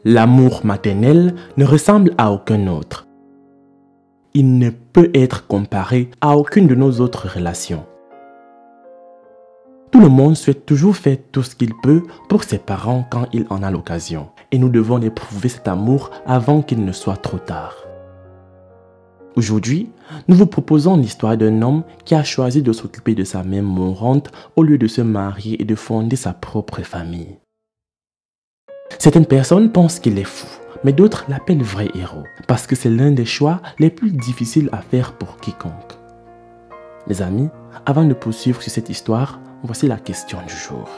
L'amour maternel ne ressemble à aucun autre. Il ne peut être comparé à aucune de nos autres relations. Tout le monde souhaite toujours faire tout ce qu'il peut pour ses parents quand il en a l'occasion. Et nous devons éprouver cet amour avant qu'il ne soit trop tard. Aujourd'hui, nous vous proposons l'histoire d'un homme qui a choisi de s'occuper de sa mère mourante au lieu de se marier et de fonder sa propre famille. Certaines personnes pensent qu'il est fou, mais d'autres l'appellent vrai héros, parce que c'est l'un des choix les plus difficiles à faire pour quiconque. Les amis, avant de poursuivre sur cette histoire, voici la question du jour.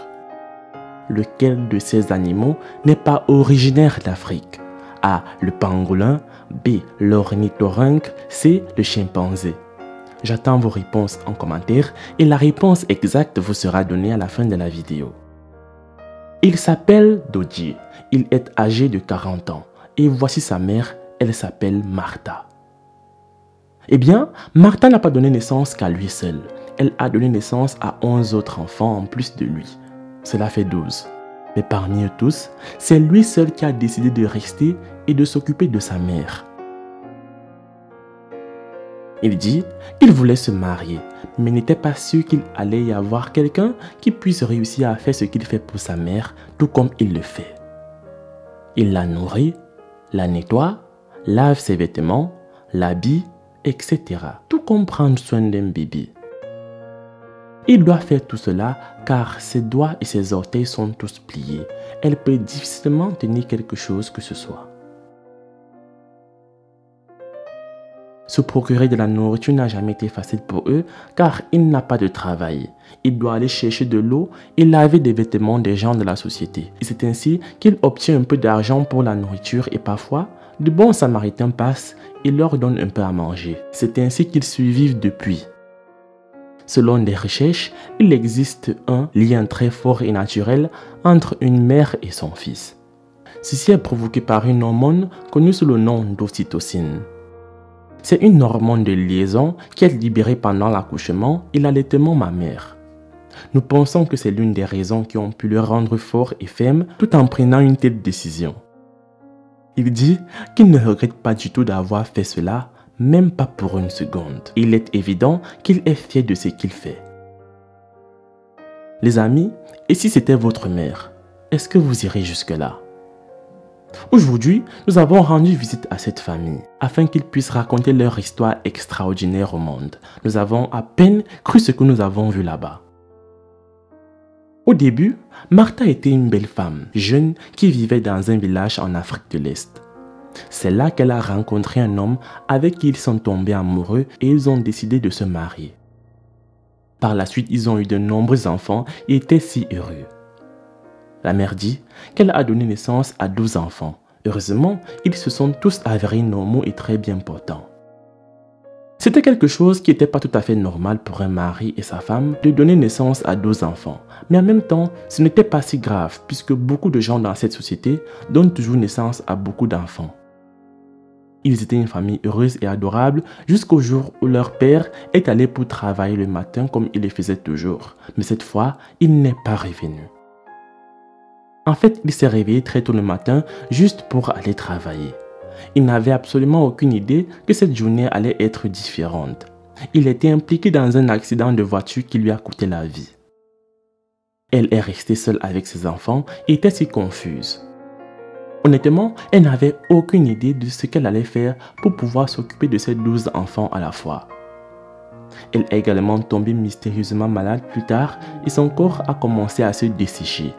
Lequel de ces animaux n'est pas originaire d'Afrique? A. Le pangolin. B. L'ornithorynque. C. Le chimpanzé. J'attends vos réponses en commentaire et la réponse exacte vous sera donnée à la fin de la vidéo. Il s'appelle Dodji. Il est âgé de 40 ans. Et voici sa mère, elle s'appelle Martha. Eh bien, Martha n'a pas donné naissance qu'à lui seul. Elle a donné naissance à 11 autres enfants en plus de lui. Cela fait 12. Mais parmi eux tous, c'est lui seul qui a décidé de rester et de s'occuper de sa mère. Il dit qu'il voulait se marier, mais n'était pas sûr qu'il allait y avoir quelqu'un qui puisse réussir à faire ce qu'il fait pour sa mère, tout comme il le fait. Il la nourrit, la nettoie, lave ses vêtements, l'habille, etc. Tout comme prendre soin d'un bébé. Il doit faire tout cela car ses doigts et ses orteils sont tous pliés. Elle peut difficilement tenir quelque chose que ce soit. Se procurer de la nourriture n'a jamais été facile pour eux car il n'a pas de travail. Il doit aller chercher de l'eau et laver des vêtements des gens de la société. Et c'est ainsi qu'il obtient un peu d'argent pour la nourriture et parfois, de bons samaritains passent et leur donnent un peu à manger. C'est ainsi qu'ils survivent depuis. Selon des recherches, il existe un lien très fort et naturel entre une mère et son fils. Ceci est provoqué par une hormone connue sous le nom d'ocytocine. C'est une hormone de liaison qui est libérée pendant l'accouchement et l'allaitement mammaire. Nous pensons que c'est l'une des raisons qui ont pu le rendre fort et ferme tout en prenant une telle décision. Il dit qu'il ne regrette pas du tout d'avoir fait cela, même pas pour une seconde. Il est évident qu'il est fier de ce qu'il fait. Les amis, et si c'était votre mère, est-ce que vous irez jusque-là? Aujourd'hui, nous avons rendu visite à cette famille afin qu'ils puissent raconter leur histoire extraordinaire au monde. Nous avons à peine cru ce que nous avons vu là-bas. Au début, Martha était une belle femme, jeune, qui vivait dans un village en Afrique de l'Est. C'est là qu'elle a rencontré un homme avec qui ils sont tombés amoureux et ils ont décidé de se marier. Par la suite, ils ont eu de nombreux enfants et étaient si heureux. La mère dit qu'elle a donné naissance à 12 enfants. Heureusement, ils se sont tous avérés normaux et très bien portants. C'était quelque chose qui n'était pas tout à fait normal pour un mari et sa femme de donner naissance à 12 enfants. Mais en même temps, ce n'était pas si grave puisque beaucoup de gens dans cette société donnent toujours naissance à beaucoup d'enfants. Ils étaient une famille heureuse et adorable jusqu'au jour où leur père est allé pour travailler le matin comme il le faisait toujours. Mais cette fois, il n'est pas revenu. En fait, il s'est réveillé très tôt le matin juste pour aller travailler. Il n'avait absolument aucune idée que cette journée allait être différente. Il était impliqué dans un accident de voiture qui lui a coûté la vie. Elle est restée seule avec ses enfants et était si confuse. Honnêtement, elle n'avait aucune idée de ce qu'elle allait faire pour pouvoir s'occuper de ses 12 enfants à la fois. Elle est également tombée mystérieusement malade plus tard et son corps a commencé à se dessécher.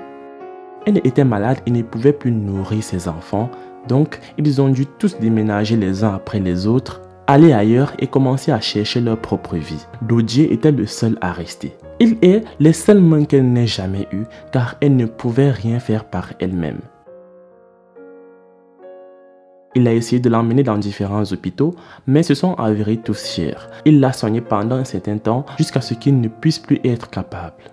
Elle était malade et ne pouvait plus nourrir ses enfants, donc ils ont dû tous déménager les uns après les autres, aller ailleurs et commencer à chercher leur propre vie. Dodji était le seul à rester. Il est le seul manque qu'elle n'ait jamais eu car elle ne pouvait rien faire par elle-même. Il a essayé de l'emmener dans différents hôpitaux, mais se sont avérés tous chers. Il l'a soigné pendant un certain temps jusqu'à ce qu'il ne puisse plus être capable.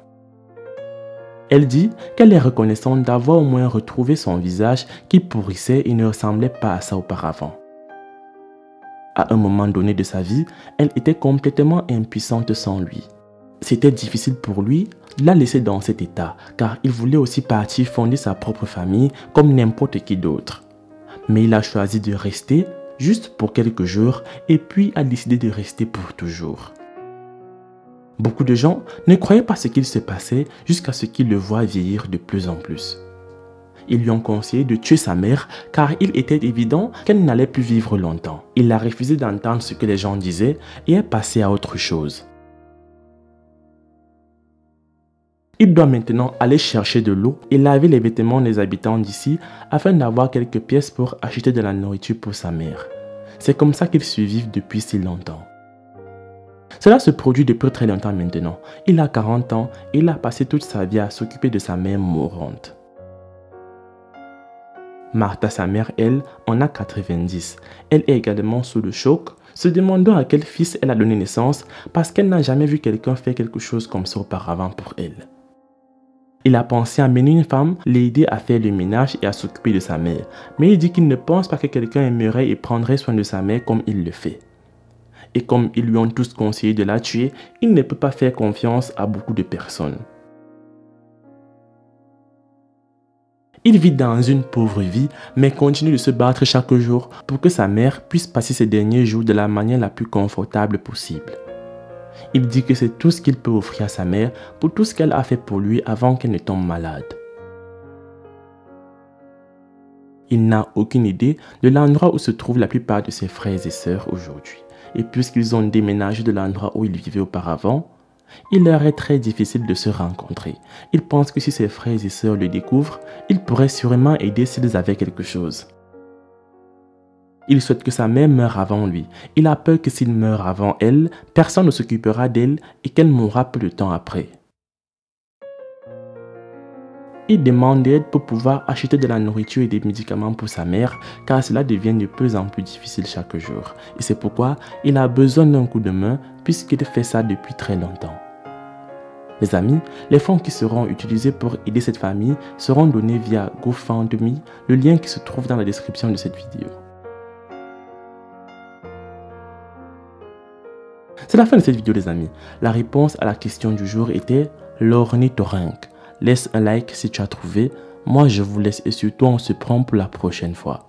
Elle dit qu'elle est reconnaissante d'avoir au moins retrouvé son visage qui pourrissait et ne ressemblait pas à ça auparavant. À un moment donné de sa vie, elle était complètement impuissante sans lui. C'était difficile pour lui de la laisser dans cet état, car il voulait aussi partir fonder sa propre famille comme n'importe qui d'autre. Mais il a choisi de rester juste pour quelques jours et puis a décidé de rester pour toujours. Beaucoup de gens ne croyaient pas ce qu'il se passait jusqu'à ce qu'ils le voient vieillir de plus en plus. Ils lui ont conseillé de tuer sa mère car il était évident qu'elle n'allait plus vivre longtemps. Il a refusé d'entendre ce que les gens disaient et est passé à autre chose. Il doit maintenant aller chercher de l'eau et laver les vêtements des habitants d'ici afin d'avoir quelques pièces pour acheter de la nourriture pour sa mère. C'est comme ça qu'il survit depuis si longtemps. Cela se produit depuis très longtemps maintenant. Il a 40 ans et il a passé toute sa vie à s'occuper de sa mère mourante. Martha, sa mère, elle, en a 90. Elle est également sous le choc, se demandant à quel fils elle a donné naissance parce qu'elle n'a jamais vu quelqu'un faire quelque chose comme ça auparavant pour elle. Il a pensé à mener une femme, l'aider à faire le ménage et à s'occuper de sa mère, mais il dit qu'il ne pense pas que quelqu'un aimerait et prendrait soin de sa mère comme il le fait. Et comme ils lui ont tous conseillé de la tuer, il ne peut pas faire confiance à beaucoup de personnes. Il vit dans une pauvre vie, mais continue de se battre chaque jour pour que sa mère puisse passer ses derniers jours de la manière la plus confortable possible. Il dit que c'est tout ce qu'il peut offrir à sa mère pour tout ce qu'elle a fait pour lui avant qu'elle ne tombe malade. Il n'a aucune idée de l'endroit où se trouvent la plupart de ses frères et sœurs aujourd'hui. Et puisqu'ils ont déménagé de l'endroit où ils vivaient auparavant, il leur est très difficile de se rencontrer. Il pense que si ses frères et sœurs le découvrent, ils pourraient sûrement aider s'ils avaient quelque chose. Il souhaite que sa mère meure avant lui. Il a peur que s'il meurt avant elle, personne ne s'occupera d'elle et qu'elle mourra peu de temps après. Il demande d'aide pour pouvoir acheter de la nourriture et des médicaments pour sa mère car cela devient de plus en plus difficile chaque jour. Et c'est pourquoi il a besoin d'un coup de main puisqu'il fait ça depuis très longtemps. Les amis, les fonds qui seront utilisés pour aider cette famille seront donnés via GoFundMe, le lien qui se trouve dans la description de cette vidéo. C'est la fin de cette vidéo les amis. La réponse à la question du jour était l'ornithorynque. Laisse un like si tu as trouvé. Moi je vous laisse et surtout on se prend pour la prochaine fois.